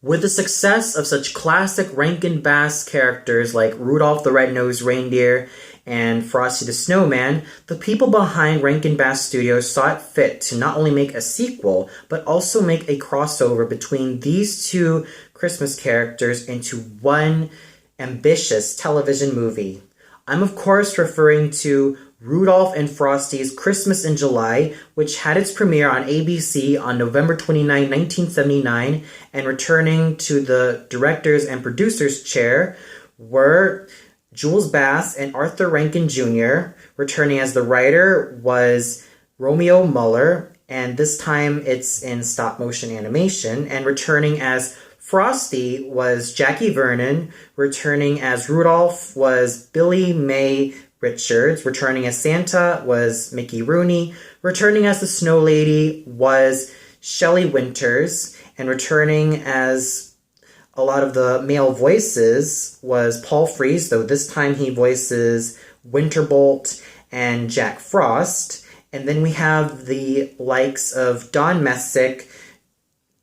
With the success of such classic Rankin-Bass characters like Rudolph the Red-Nosed Reindeer and Frosty the Snowman, the people behind Rankin-Bass Studios saw it fit to not only make a sequel, but also make a crossover between these two Christmas characters into one ambitious television movie. I'm of course referring to Rudolph and Frosty's Christmas in July, which had its premiere on ABC on November 29, 1979, and returning to the directors and producers chair were Jules Bass and Arthur Rankin Jr. Returning as the writer was Romeo Muller, and this time it's in stop-motion animation, and returning as Frosty was Jackie Vernon, returning as Rudolph was Billy May Richards, returning as Santa was Mickey Rooney, returning as the Snow Lady was Shelley Winters, and returning as a lot of the male voices was Paul Frees, though this time he voices Winterbolt and Jack Frost. And then we have the likes of Don Messick,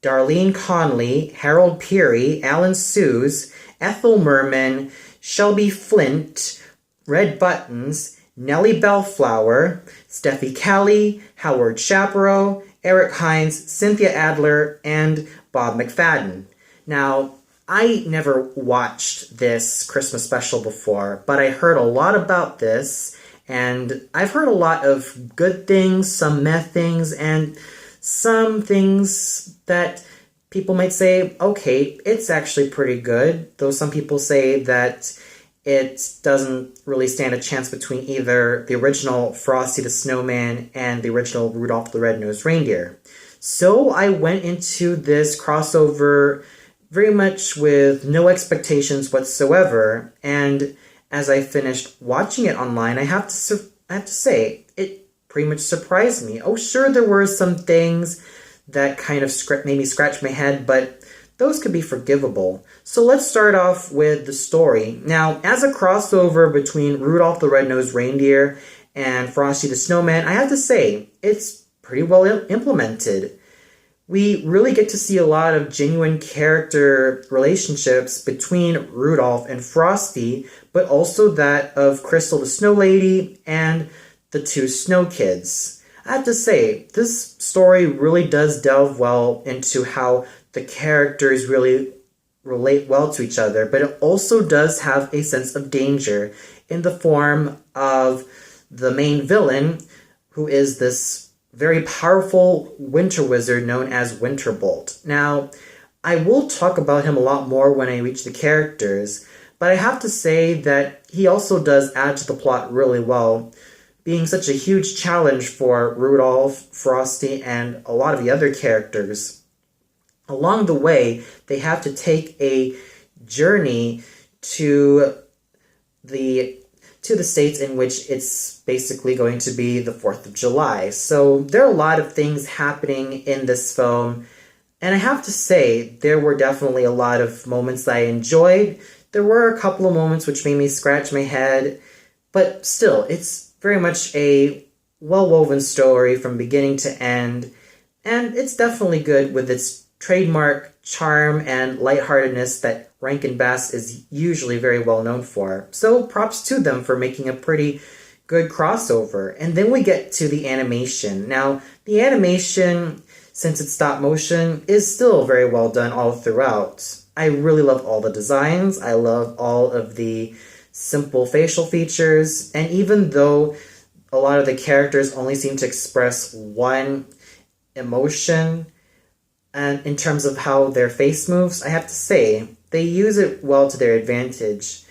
Darlene Conley, Harold Peary, Alan Suze, Ethel Merman, Shelby Flint, Red Buttons, Nellie Bellflower, Steffi Kelly, Howard Chaparro, Eric Hines, Cynthia Adler, and Bob McFadden. Now, I never watched this Christmas special before, but I heard a lot about this, and I've heard a lot of good things, some meh things, and some things that people might say, okay, it's actually pretty good, though some people say that it doesn't really stand a chance between either the original Frosty the Snowman and the original Rudolph the Red-Nosed Reindeer. So I went into this crossover very much with no expectations whatsoever, and as I finished watching it online, I have to say, it pretty much surprised me. Oh, sure, there were some things that kind of made me scratch my head, but those could be forgivable. So let's start off with the story. Now, as a crossover between Rudolph the Red-Nosed Reindeer and Frosty the Snowman, I have to say, it's pretty well implemented. We really get to see a lot of genuine character relationships between Rudolph and Frosty, but also that of Crystal the Snow Lady and the two Snow Kids. I have to say, this story really does delve well into how the characters really relate well to each other, but it also does have a sense of danger in the form of the main villain, who is this very powerful winter wizard known as Winterbolt. Now, I will talk about him a lot more when I reach the characters, but I have to say that he also does add to the plot really well, being such a huge challenge for Rudolph, Frosty, and a lot of the other characters. Along the way, they have to take a journey to the states in which it's basically going to be the 4th of July. So there are a lot of things happening in this film, and I have to say, there were definitely a lot of moments that I enjoyed. There were a couple of moments which made me scratch my head, but still, it's very much a well-woven story from beginning to end, and it's definitely good with its trademark charm and lightheartedness that Rankin-Bass is usually very well known for. So props to them for making a pretty good crossover. And then we get to the animation. Now, the animation, since it's stop motion, is still very well done all throughout. I really love all the designs. I love all of the simple facial features. And even though a lot of the characters only seem to express one emotion, and in terms of how their face moves, I have to say, they use it well to their advantage.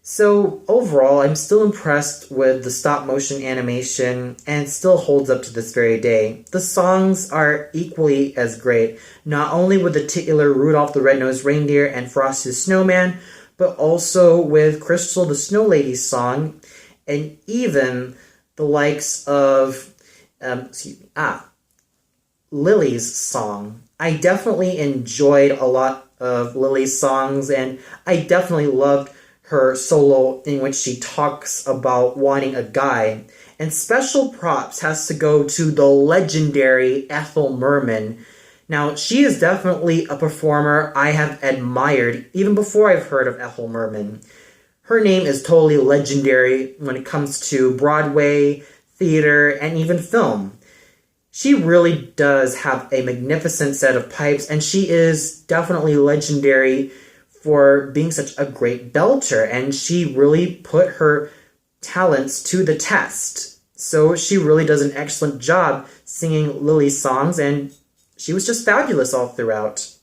So overall, I'm still impressed with the stop-motion animation, and it still holds up to this very day. The songs are equally as great, not only with the titular Rudolph the Red-Nosed Reindeer and Frosty the Snowman, but also with Crystal the Snow Lady's song, and even the likes of Lily's song. I definitely enjoyed a lot of Lily's songs, and I definitely loved her solo in which she talks about wanting a guy. And special props has to go to the legendary Ethel Merman. Now, she is definitely a performer I have admired even before I've heard of Ethel Merman. Her name is totally legendary when it comes to Broadway, theater, and even film. She really does have a magnificent set of pipes, and she is definitely legendary for being such a great belter, and she really put her talents to the test. So she really does an excellent job singing Lily's songs, and she was just fabulous all throughout.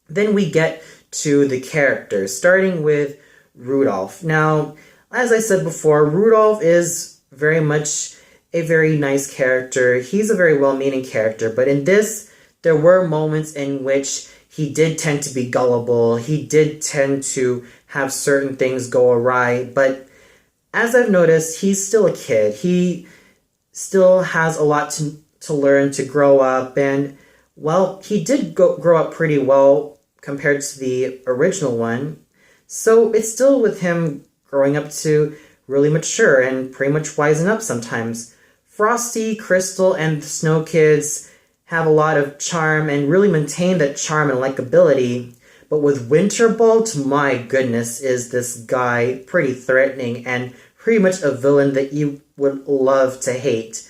Then we get to the characters, starting with Rudolph. Now, as I said before, Rudolph is very much a very nice character. He's a very well-meaning character, but in this, there were moments in which he did tend to be gullible. He did tend to have certain things go awry, but as I've noticed, he's still a kid. He still has a lot to learn, to grow up, and, well, he did grow up pretty well compared to the original one, so it's still with him growing up to really mature and pretty much wisen up sometimes. Frosty, Crystal, and the Snow Kids have a lot of charm and really maintain that charm and likability. But with Winterbolt, my goodness, is this guy pretty threatening and pretty much a villain that you would love to hate.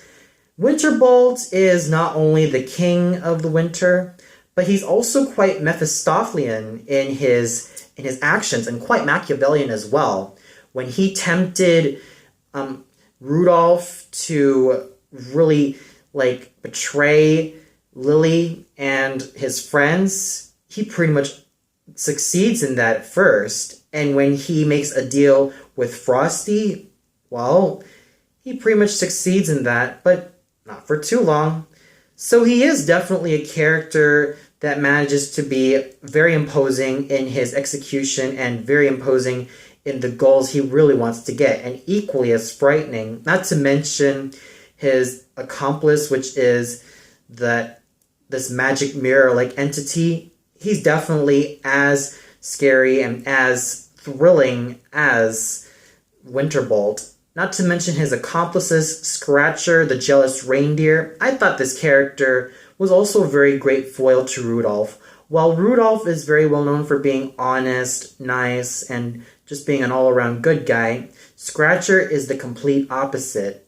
Winterbolt is not only the king of the winter, but he's also quite Mephistophelian in his actions and quite Machiavellian as well. When he tempted Rudolph to really betray Lily and his friends, he pretty much succeeds in that at first. And when he makes a deal with Frosty, well, he pretty much succeeds in that, but not for too long. So he is definitely a character that manages to be very imposing in his execution and very imposing in the goals he really wants to get, and equally as frightening, not to mention his accomplice, which is this magic mirror-like entity. He's definitely as scary and as thrilling as Winterbolt. Not to mention his accomplices, Scratcher, the jealous reindeer. I thought this character was also a very great foil to Rudolph. While Rudolph is very well known for being honest, nice, and just being an all-around good guy, Scratcher is the complete opposite.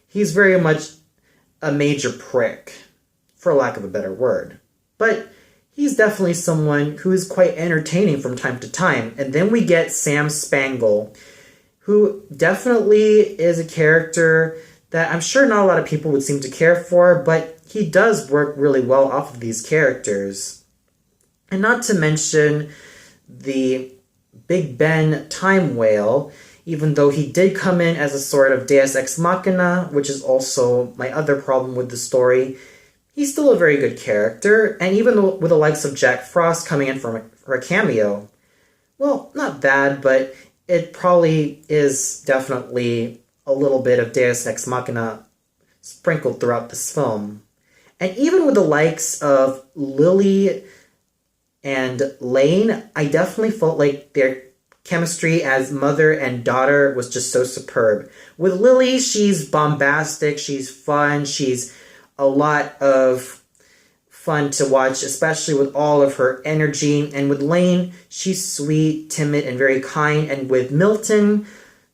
He's very much a major prick, for lack of a better word. But he's definitely someone who is quite entertaining from time to time. And then we get Sam Spangle, who definitely is a character that I'm sure not a lot of people would seem to care for, but he does work really well off of these characters. And not to mention the Big Ben time whale, even though he did come in as a sort of deus ex machina, which is also my other problem with the story, he's still a very good character, and even with the likes of Jack Frost coming in for a cameo, well, not bad, but it probably is definitely a little bit of deus ex machina sprinkled throughout this film. And even with the likes of Lily and Lane, I definitely felt like their chemistry as mother and daughter was just so superb. With Lily, she's bombastic, she's fun, she's a lot of fun to watch, especially with all of her energy. And with Lane, she's sweet, timid, and very kind. And with Milton,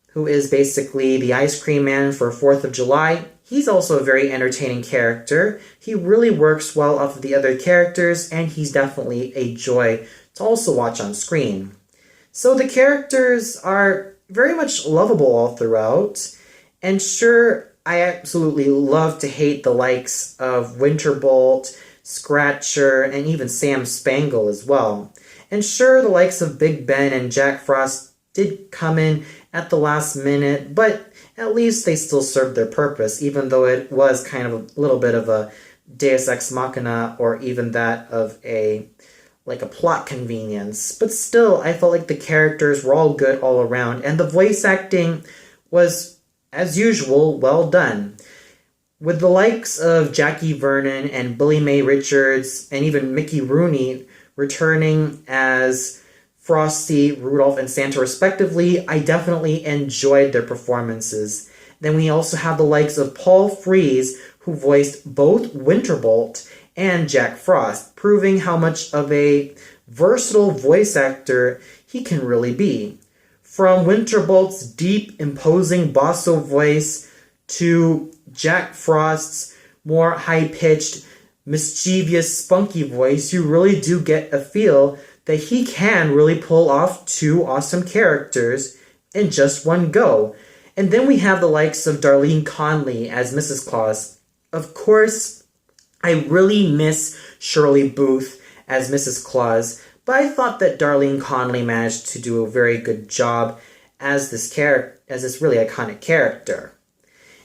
who is basically the ice cream man for 4th of July, he's also a very entertaining character. He really works well off of the other characters, and he's definitely a joy to also watch on screen. So the characters are very much lovable all throughout, and sure, I absolutely love to hate the likes of Winterbolt, Scratcher, and even Sam Spangle as well. And sure, the likes of Big Ben and Jack Frost did come in at the last minute, but at least they still served their purpose, even though it was kind of a little bit of a deus ex machina, or even that of a plot convenience. But still, I felt like the characters were all good all around, and the voice acting was, as usual, well done. With the likes of Jackie Vernon and Billy Mae Richards, and even Mickey Rooney returning as Frosty, Rudolph, and Santa respectively, I definitely enjoyed their performances. Then we also have the likes of Paul Frees, who voiced both Winterbolt and Jack Frost, proving how much of a versatile voice actor he can really be. From Winterbolt's deep, imposing basso voice to Jack Frost's more high-pitched, mischievous, spunky voice, you really do get a feel that he can really pull off two awesome characters in just one go. And then we have the likes of Darlene Conley as Mrs. Claus. Of course, I really miss Shirley Booth as Mrs. Claus, but I thought that Darlene Conley managed to do a very good job as this really iconic character.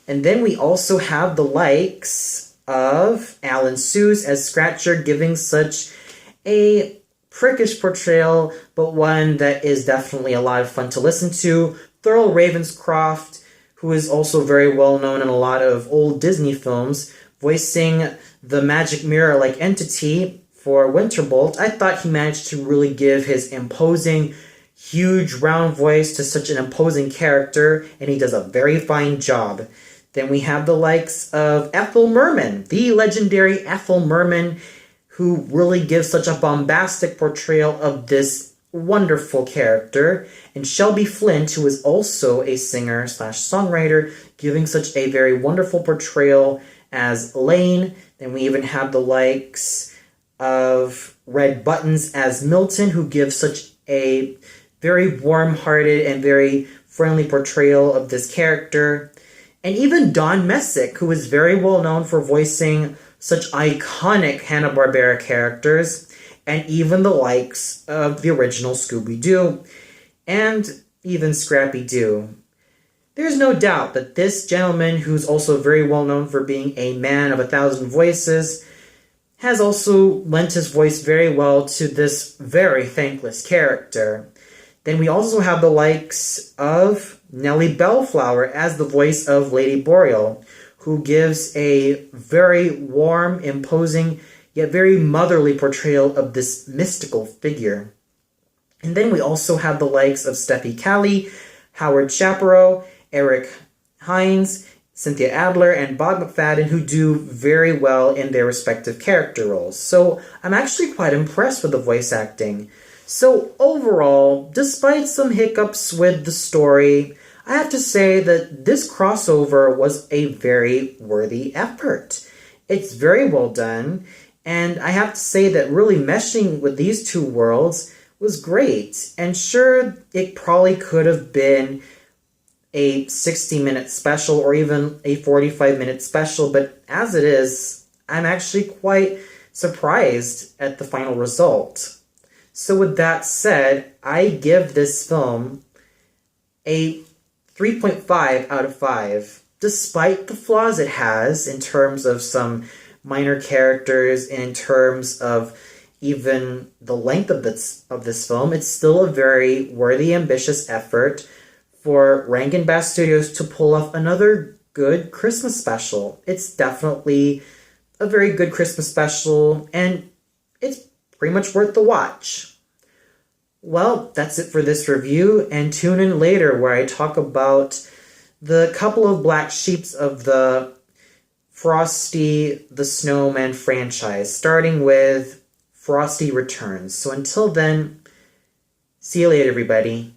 And then we also have the likes of Alan Seuss as Scratcher, giving such a prickish portrayal, but one that is definitely a lot of fun to listen to. Thurl Ravenscroft, who is also very well known in a lot of old Disney films, voicing the magic mirror-like entity for Winterbolt. I thought he managed to really give his imposing, huge, round voice to such an imposing character, and he does a very fine job. Then we have the likes of Ethel Merman, the legendary Ethel Merman, who really gives such a bombastic portrayal of this wonderful character, and Shelby Flint, who is also a singer/songwriter, giving such a very wonderful portrayal as Elaine. Then we even have the likes of Red Buttons as Milton, who gives such a very warm-hearted and very friendly portrayal of this character. And even Don Messick, who is very well known for voicing such iconic Hanna-Barbera characters, and even the likes of the original Scooby-Doo, and even Scrappy-Doo. There's no doubt that this gentleman, who's also very well known for being a man of 1,000 voices, has also lent his voice very well to this very thankless character. Then we also have the likes of Nellie Bellflower as the voice of Lady Boreal, who gives a very warm, imposing, yet very motherly portrayal of this mystical figure. And then we also have the likes of Steffi Callie, Howard Chaparro, Eric Hines, Cynthia Adler, and Bob McFadden, who do very well in their respective character roles. So I'm actually quite impressed with the voice acting. So overall, despite some hiccups with the story, I have to say that this crossover was a very worthy effort. It's very well done, and I have to say that really meshing with these two worlds was great. And sure, it probably could have been a 60-minute special or even a 45-minute special, but as it is, I'm actually quite surprised at the final result. So with that said, I give this film a 3.5 out of 5, despite the flaws it has in terms of some minor characters, in terms of even the length of this film. It's still a very worthy, ambitious effort for Rankin-Bass Studios to pull off another good Christmas special. It's definitely a very good Christmas special, and it's pretty much worth the watch. Well, that's it for this review, and tune in later where I talk about the couple of black sheeps of the Frosty the Snowman franchise, starting with Frosty Returns. So until then, see you later, everybody.